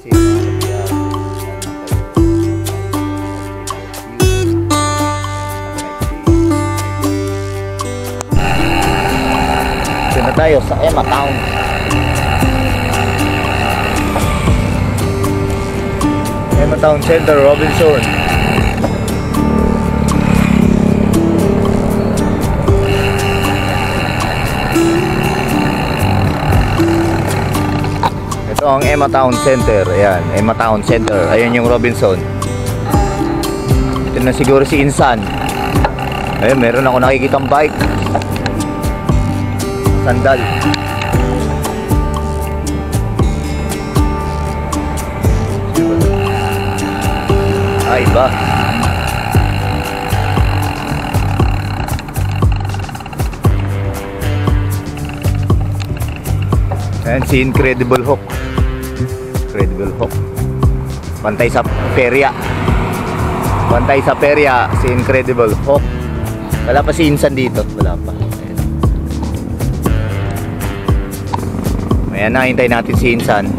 safe mga kabiyak. Ito na tayo sa Emma Town. Emma Town Center, Robinson. Ito ang Emma Town Center. Ayan, Emma Town Center. Ayan yung Robinson. Ito na siguro si Insan. Ayun, meron ako nakikitang bike. Sandal. Ay ba? Ayan si Incredible Hulk. Incredible Hulk. Pantay sa perya. Pantay sa perya si Incredible Hulk. Wala pa si Insan dito. Wala pa. Ayan na, hintayin natin si Insan.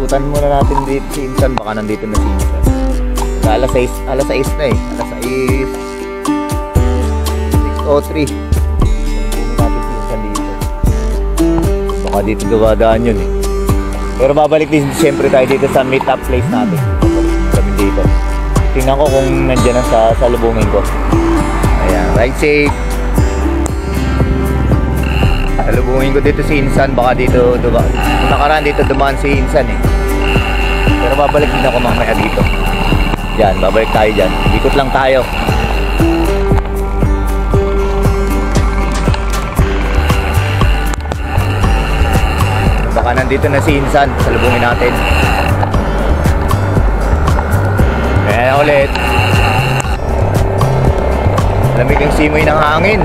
Ikutan muna natin dito si Insan, baka nandito na si Insan. Alas 6 na eh. Alas 6:03. Ikutan natin si Insan dito. Baka dito dumadaan yun eh. Pero babalik din siyempre tayo dito sa meet up place natin. Kami dito. Tingnan ko kung nandiyan na sa salubungin ko. Ayan, ride safe. Salubungin ko dito si Insan, baka dito kung nakaraan dito dumaan si Insan eh. Pero babalik din ako mamaya dito. Yan, babalik tayo dyan. Ikot lang tayo. Baka nandito na si Insan, salubungin natin. Ayan ulit. Lamig yung simoy ng hangin.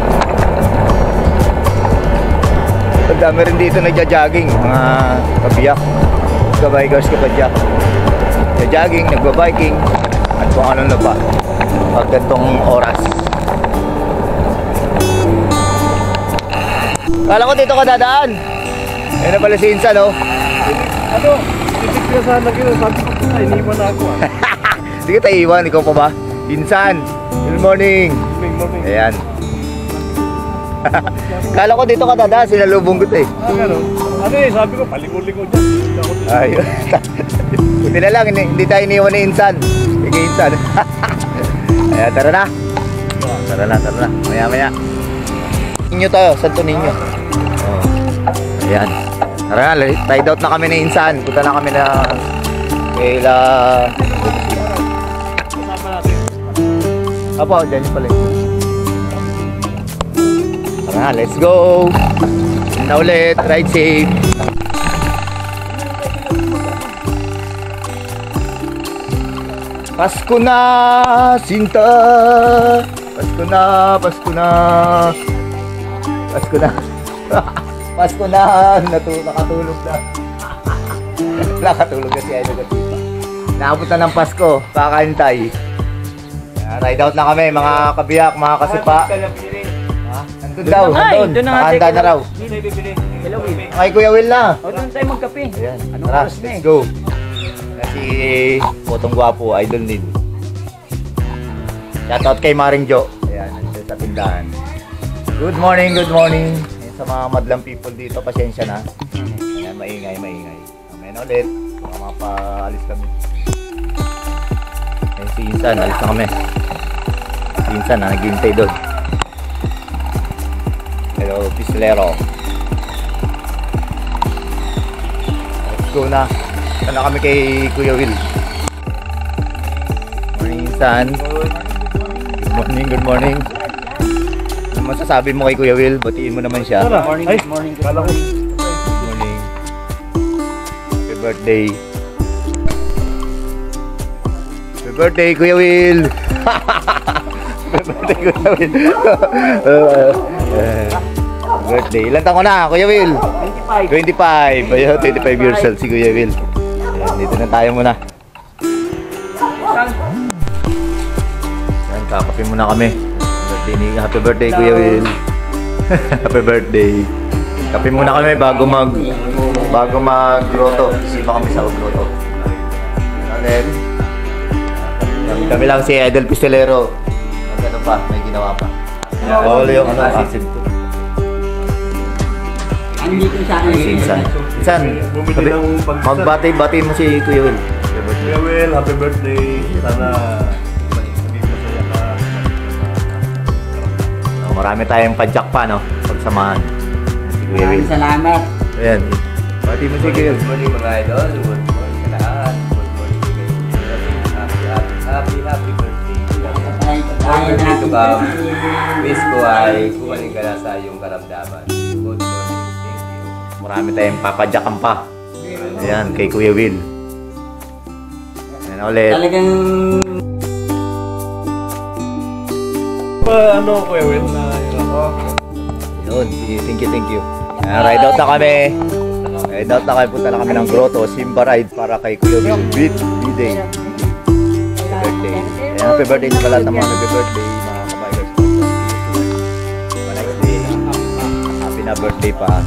Ang dami rin dito nagja-jogging, mga kabiyak, kabikers, kapadyak. Nagja-jogging, nagba-biking, at kung ano na ba pag gantong oras. Kala ko dito ka dadaan. Ayun na pala si Insan oh. Ano? Isip ko sana kayo, sabi ko na, iniwan na ako ah. Sige tayo iwan, ikaw pa ba? Insan, good morning. Good morning. Ayan. Kala ko dito ka dadaan, sinalubong ko eh. Gano'n? Ano eh, sabi ko, palikod-likod dyan. Ayun. Buti na lang, hindi tayo iniwan ni Insan. Sige Insan. Ayan, tara na. Tara na. Maya. Ninyo tayo, Santo Niño. Oh. Ayan. Tara na, ride out na kami ni Insan. Punta na kami na kaila... Kasama natin. Apo, dyan yung pala. Tara na, let's go. Na ulit, ride safe. Pasko na, Sinta. Pasko na. Pasko na, nakatulog na. Nakatulog na si Idol Gatipa. Naabot na ng Pasko, kakantay. Ride out na kami, mga kabiyak, mga kasipa. Nandun daw, nandun. Nakahanda na raw. Hello, Will. Kay Kuya Will na. O, doon tayo magkape. Ayan, Anong tara, oras na let's eh? go. Si Potong Gwapo, Idol Nid. Shoutout kay Maring Jo. Ayan, nandun sa tindahan. Good morning. Ayan, sa mga madlang people dito, pasensya na. Ayan, maingay. Amen ulit. Baka mapaalis kami. Ayan, si Insan, alis na kami. Si Insan, naghihintay doon. Hello, Pislero. Let's go na. Sana kami kay Kuya Will. Morning, Insan. Good morning. Ano masasabi mo kay Kuya Will? Batiin mo naman siya. Good morning. Kala ko birthday. Happy birthday, Kuya Will. Happy birthday, Kuya Will. Birthday. Ilan taon ko na, Kuya Will? 25. 25. Ayun, 25 years old si Kuya Will. Ayan, dito na tayo muna. Ayan, kakape muna kami. Happy birthday, Kuya Will. Happy birthday. Kape muna kami bago mag-grotto. Isipa kami sa grotto. And then, kami lang si Idol Pistolero. Ano pa, may ginawa pa. All yung acid to. Insan, magbati-bati mo si Kuya Will. Kuya Will, happy birthday. Sana maging masaya ka. Marami tayong padyak pa, no? Pagsamahan. Si Kuya Will. Salamat. Ayan. Bati mo si Kuya Will. Good morning mga idol. Good morning sa lahat. Good morning happy birthday. Birthday to come. Wish ko ay kumaling ka na sa iyong karamdaman. Good morning. Thank you. Marami tayong papadyakan pa. Ayan, kay Kuya Will. Ayan ulit. Talagang Ano, Kuya Will, na yun ako? Yun, thank you. Ride out na kami. Ride out na kami. Punta na kami ng grotto. Simba ride para kay Kuya Will. B-Day. Happy birthday. Ayan, happy birthday sa lahat ng mga happy birthday. Mga kabikers. Have a nice day. Happy na birthday pa.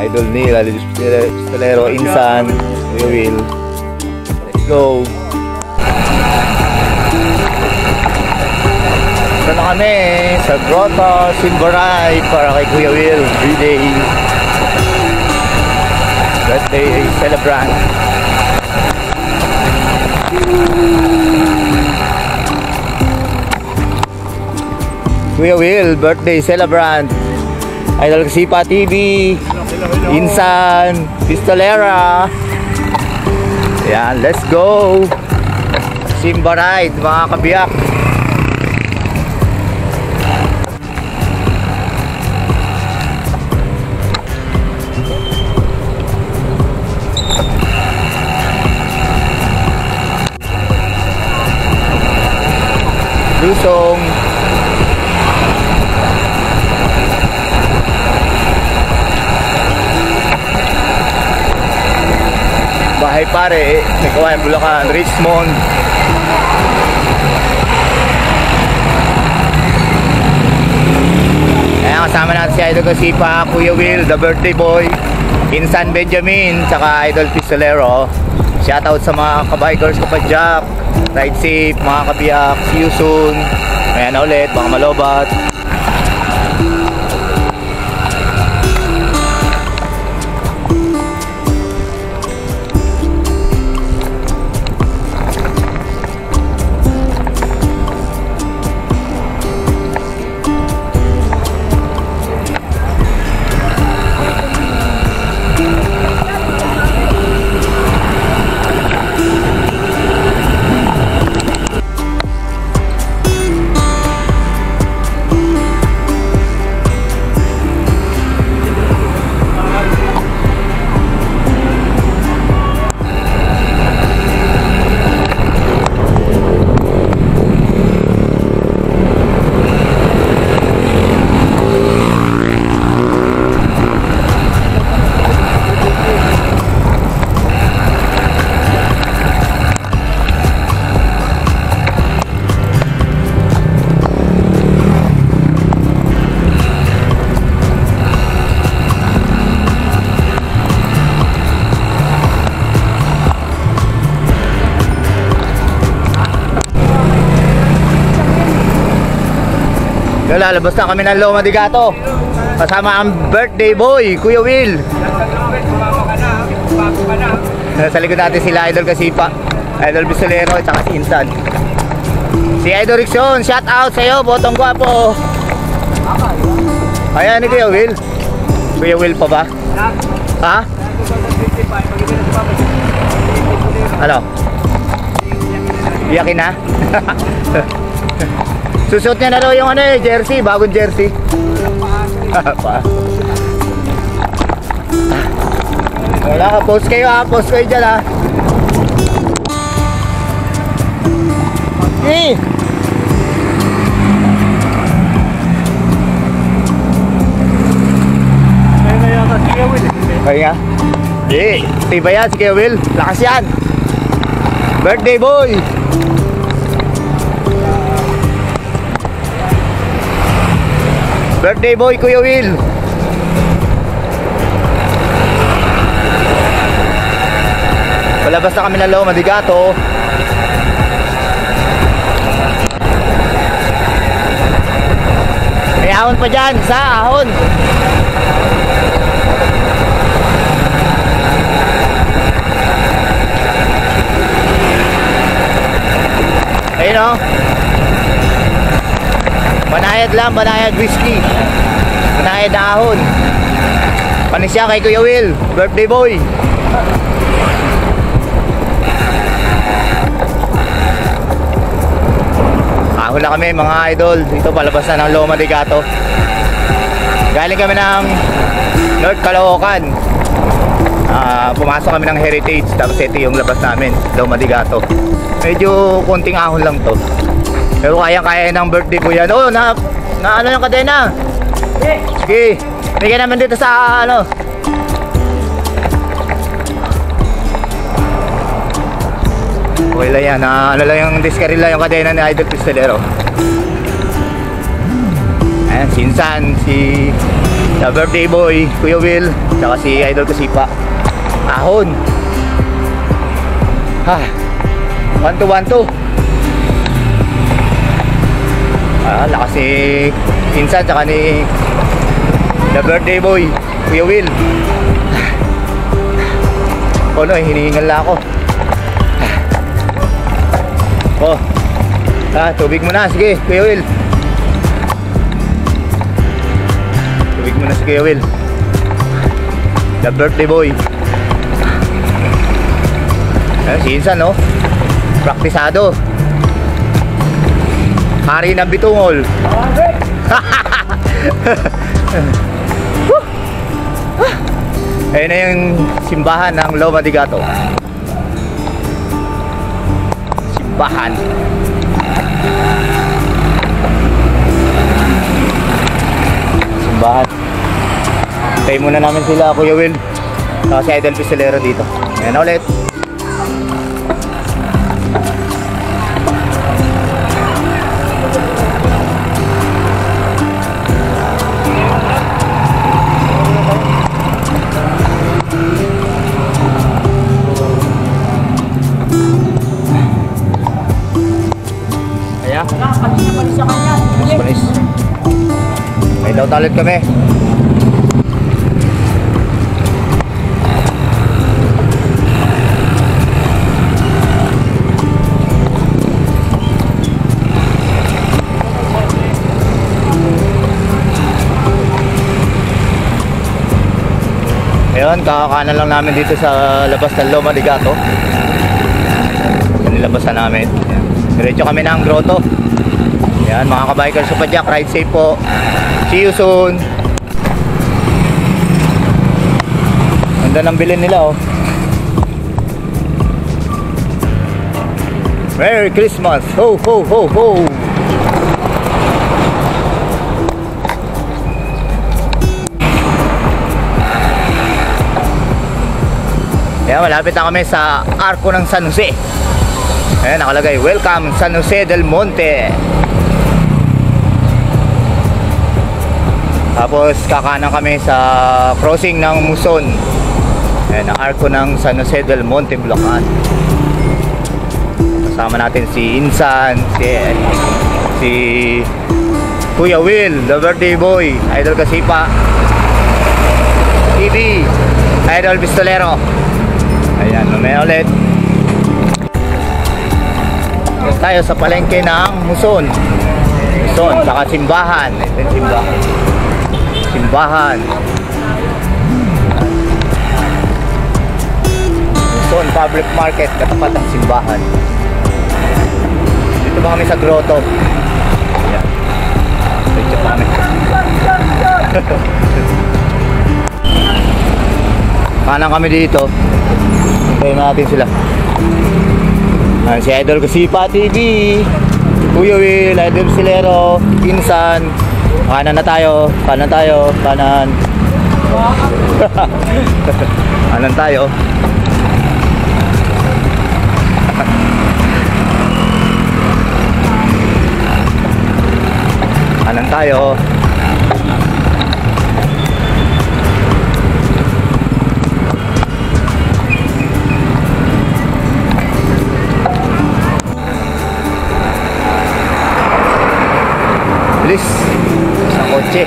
Idol Neil, Idol Pistolero, Insan, Kuya Will. Let's go. Ito na kami sa grotto, Simba ride para kay Kuya Will. B-Day. Birthday celebrant. Kuya Will, birthday celebrant. Idol Kasipa TV. Insan, Pistolera. Yan, let's go. Simba ride, mga kabiyak. Lusong. Bahay Pare, Nagkawayan, Bulacan, Richmond. Ayan, kasama natin si Idol Kasipa, Kuya Will, the birthday boy, Insan Benjamin, saka Idol Pistolero. Shoutout sa mga kabikers, kapadyak. Ride safe, mga kabiyak. See you soon. Ayan na ulit, baka malobat. Lalabas na kami ng Loma de Gato. Kasama ang birthday boy, Kuya Will. Sa likod natin sila Idol Kasipa, Idol Pistolero, at saka si Insan. Si Idol Rickson, shout out sa'yo, botong gwapo. Ayan ni Kuya Will. Kuya Will pa ba? Ha? Ano? Iyakin na? Susuot niya na daw yung jersey, bagong jersey. Wala ka, post kayo ha, post kayo dyan ha. Eh! Kaya na yata si Will. Kaya nga. Eh, tiba yan si Kuya Will. Lakas yan. Birthday boy! Birthday boy, Kuya Will! Palabas na kami ng Loma de Gato. May ahon pa dyan, sa ahon. Ayun o. Banayad lang, banayad whiskey. Banayad na ahon. Panisya kay Kuya Will, birthday boy. Ahon na kami mga idol. Dito palabas na ng Loma de Gato. Galing kami ng North Caloocan. Pumasok kami ng Heritage. Tapos ito yung labas namin, Loma de Gato. Medyo konting ahon lang to. Pero kaya ng birthday ko yan. Oh, na ano yung kadena? Sige. Bigyan naman dito sa ano. Okay lang yan. Ano lang yung diskarila yung kadena ni Idol Pistolero. Ayan, sinsan, si the birthday boy, Kuya Will, saka si Idol Kasipa. Ahon. Ha. 1-2-1-2. Lakas ni Insan tsaka ni the birthday boy, Kuya Will. Oh no, hinihingal lang ako. Oh. Tubig muna, sige, Kuya Will. Tubig muna si Kuya Will. The birthday boy. Si Insan, no? Praktisado. Hari ng bitungol. Ayun na yung simbahan ng Loma de Gato. Simbahan. Simbahan. Hintayin muna namin sila, Kuya Will. Saka si Idol Pistolero dito. Ayan na ulit. Panis. May daw talit kami. Ayun, kakakanan lang namin dito sa labas ng Loma de Gato. Nilabasan namin. Diretso kami ng grotto. Yan, mga kabikers sa Padyak, ride safe po. See you soon. Ganda ng bilhin nila, oh. Merry Christmas. Ho, ho, ho, ho. Yan, malapit na kami sa Arco ng San Jose. Ayan, nakalagay, welcome San Jose del Monte. Tapos kakanan kami sa crossing ng Muson. Ayan, ang Arco ng San Jose del Monte, Bulacan. Kasama natin si Insan, si Kuya Will, the birthday boy, Idol Kasipa, TV, Idol Pistolero. Ayan, mamaya ulit. Tayo sa palengke ng Muson. Muson, saka simbahan. Ito yung simbahan. Simbahan. Muson Public Market, katapat ng simbahan. Dito ba kami sa grotto? Ayan. Dito pa kami. Kanan kami dito. Hintayin natin sila. Si Idol Kasipa TV, Kuya Will, Idol Silero, Insan. Kanan na tayo, kanan tayo, kanan. Kanan tayo. Kanan tayo. Bilis sa kotse.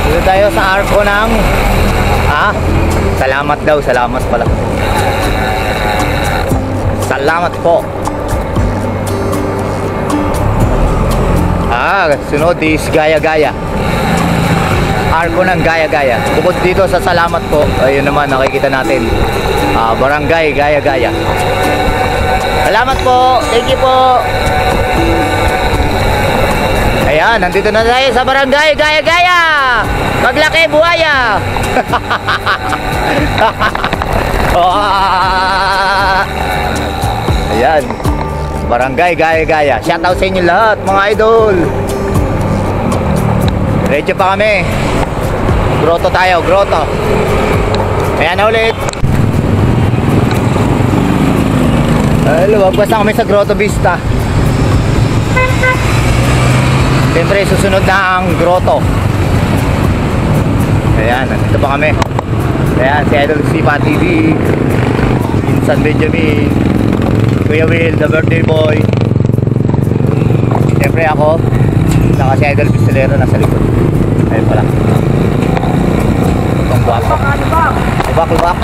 Dito tayo sa arko ng salamat daw, salamat pala. Salamat po. Sunod is Gaya-Gaya. Arko ng Gaya-Gaya. Bukod dito sa salamat po, ayun naman nakikita natin. Barangay Gaya-Gaya. Salamat po. Thank you po. Ayan, nandito na tayo sa Barangay Gaya-Gaya. Maglaki buhaya. Ayan, Barangay Gaya-Gaya. Shoutout sa inyo lahat mga idol. Diretso pa kami. Grotto tayo, grotto. Ayan na ulit. Lumabas na kami sa Grotto Vista. Siyempre susunod na ang grotto. Ayan, nandito pa kami. Ayan, si Idol Kasipa TV, Insan Benjamin, Kuya Will, the birthday boy. Siyempre ako, saka si Idol Pistolero nasa likod. Ayun pala. Itong guwapo. Lubak.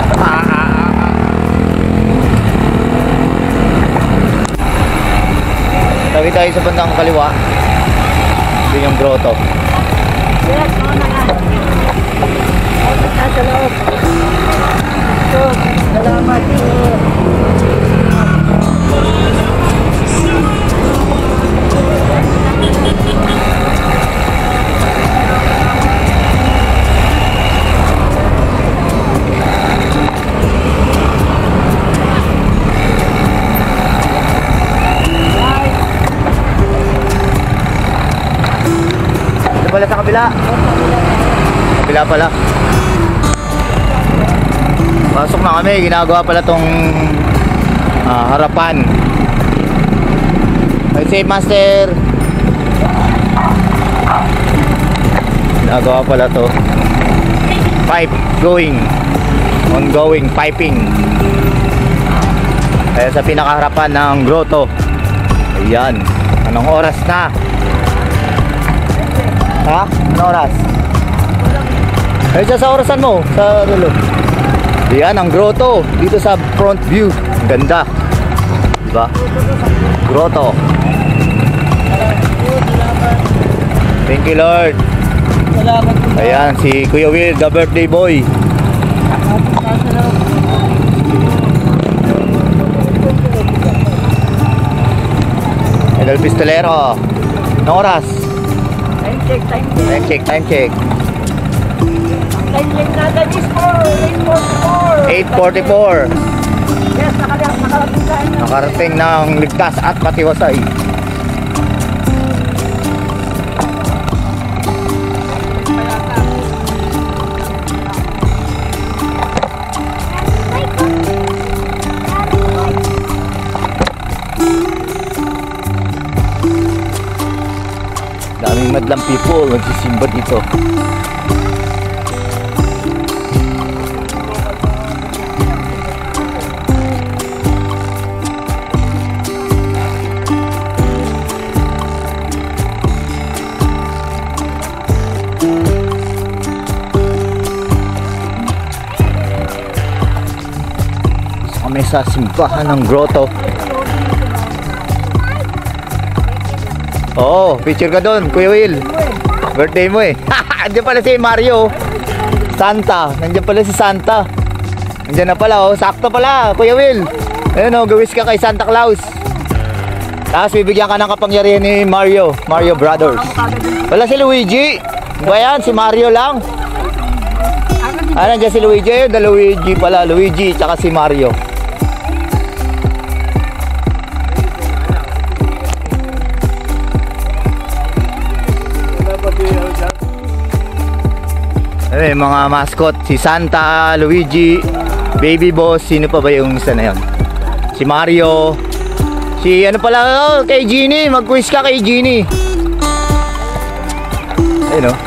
Tawid tayo sa bandang kaliwa. Ito yung grotto. Yes, sa loob. So, salamat. Ito pala sa kabila. Kabila pala. Pasok na kami, ginagawa pala tong harapan. Ride safe, master. Ginagawa pala to. Pipe going. Ongoing piping. Kaya sa pinakaharapan ng grotto. Ayan. Anong oras na? Ha? Anong oras? Ay, sa orasan mo, sa relo. Yan ang grotto dito sa front view. Ganda. Diba? Grotto. Thank you, Lord. Ayan, si Kuya Will, the birthday boy. Idol Pistolero. Anong oras? Time check. Time check. Time check natin is 8:44. Yes, nakarating tayo. Nakarating ng ligtas at patiwasay. Daming madlang people nagsisimba dito. Kami sa simbahan ng grotto. Oo, picture ka doon, Kuya Will. Birthday mo eh. Andiyan pala si Mario. Santa, nandiyan pala si Santa. Nandiyan na pala oh, sakto pala, Kuya Will. Ayun oh, gawis ka kay Santa Claus. Tapos bibigyan ka ng kapangyarihan ni Mario Brothers. Wala si Luigi. Ba yan? Si Mario lang. Ah, nandiyan si Luigi. Ayun, na Luigi pala. Luigi, tsaka si Mario. Ay, mga mascot. Si Santa, Luigi, Baby Boss. Sino pa ba yung isa na yun? Si Mario. Si ano pala, oh, kay Genie. Mag-quiz ka kay Genie. Ayun, oh.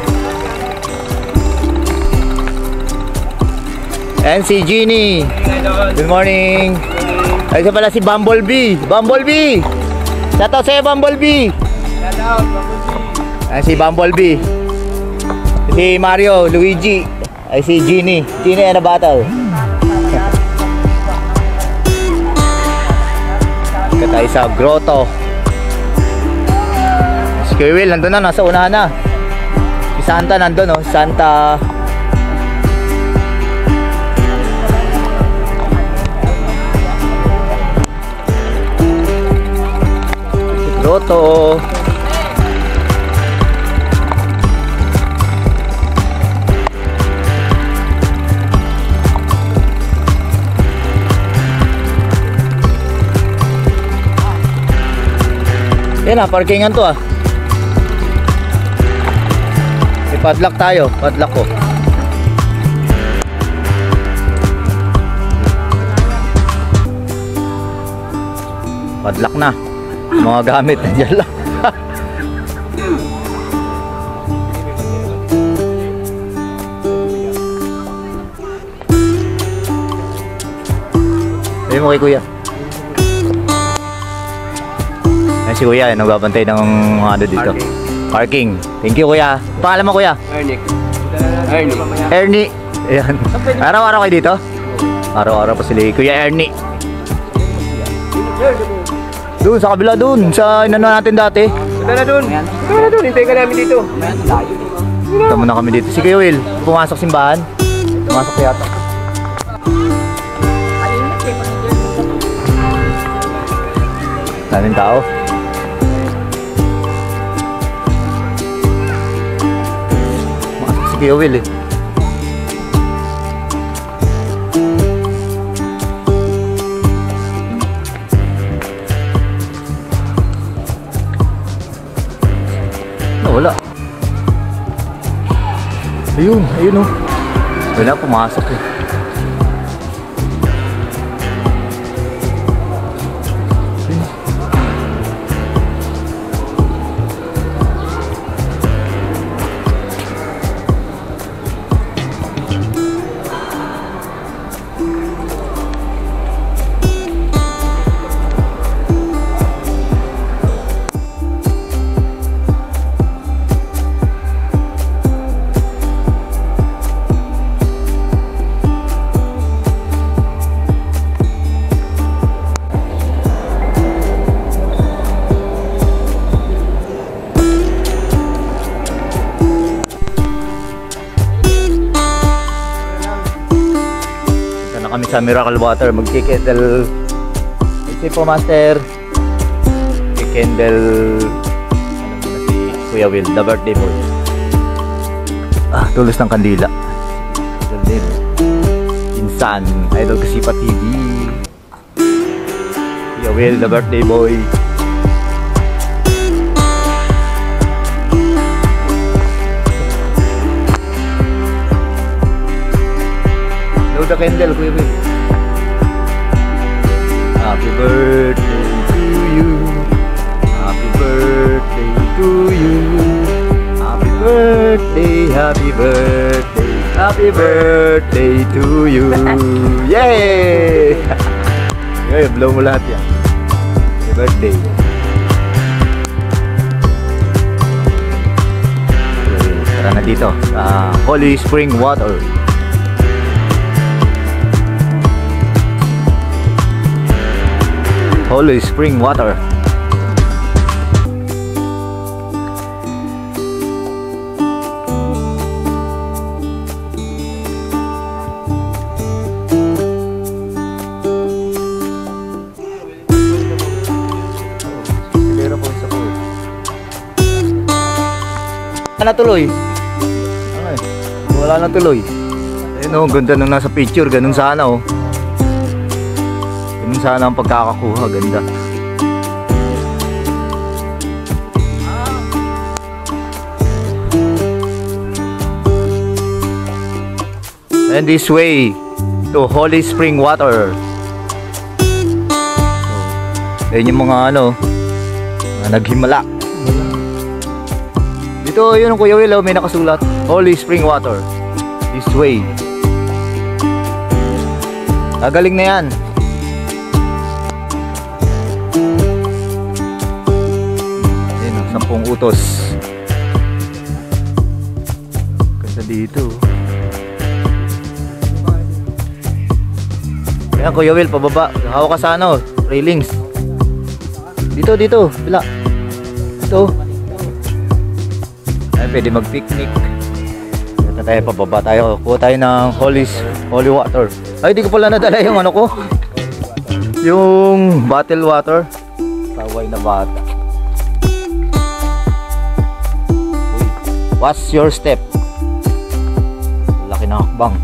And si Genie. Good morning. Ay, isa pala si Bumblebee. Bumblebee. Shoutout sa'yo, Bumblebee. Ay, si Bumblebee. Si Mario, Luigi. Ay, si Genie. Genie and a battle. Ika tayo sa grotto. Si Kuya Will, nandun na. Nasa unahan na. Si Santa nandun, no? Santa. Grotto. Yan na, parkingan to ah. Ipadlock tayo, padlock ko. Padlock na. Mga gamit nandiyan lang. Sabi mo kay Kuya. Ayan si Kuya, nagbabantay ng ano dito. Parking. Thank you Kuya. Pangalan mo Kuya? Ernie. Ayan. Araw-araw kayo dito? Araw-araw pa sila Kuya Ernie. Doon sa kabila doon, sa inano natin dati. Punta na dun. Punta na dun. Hintay ka namin dito. Tama na kami dito. Si Kuya Will, pumasok simbahan. Pumasok yata. Daming tao. Pumasok si Kuya Will eh. Wala. Ayun, ayun oh. Wala, pumasok eh. Kami sa Miracle Water, magkikendel. Ito po Master. Magkikendel. Ano muna si Kuya Will, the birthday boy. Ah, tulos ng kandila. Idol din. Insan, Idol Kasipa TV. Kuya Will, the birthday boy. The candle, Kuya Will. Happy birthday to you. Happy birthday to you. Happy birthday, happy birthday, happy birthday to you. Yay! Yay, blow mo lahat yan. Happy birthday. Tara na dito sa Holy Spring Water. Holy Spring Water. na tuloy. Ay, wala na tuloy. Ayun oh, ganda nung nasa picture. Ganun sana oh. Ganun sana ang pagkakakuha. Ganda. And this way to Holy Spring Water. So, ayun yung mga ano, mga naghimala. Dito yun ang Kuya Will, may nakasulat Holy Spring Water. This way. Gagaling na yan. Ayun, 10 utos. Ganda dito. Ayan Kuya Will, pababa. Hawak ka sa ano, railings. Dito, dito, bila. Dito. Ay, pwede mag-picnic. Dito tayo, pababa tayo. Kuha tayo ng holy water. Ay, di ko pala nadala yung ano ko. Yung bottle water. Kaway na bata. Uy, watch your step. Laki na hakbang.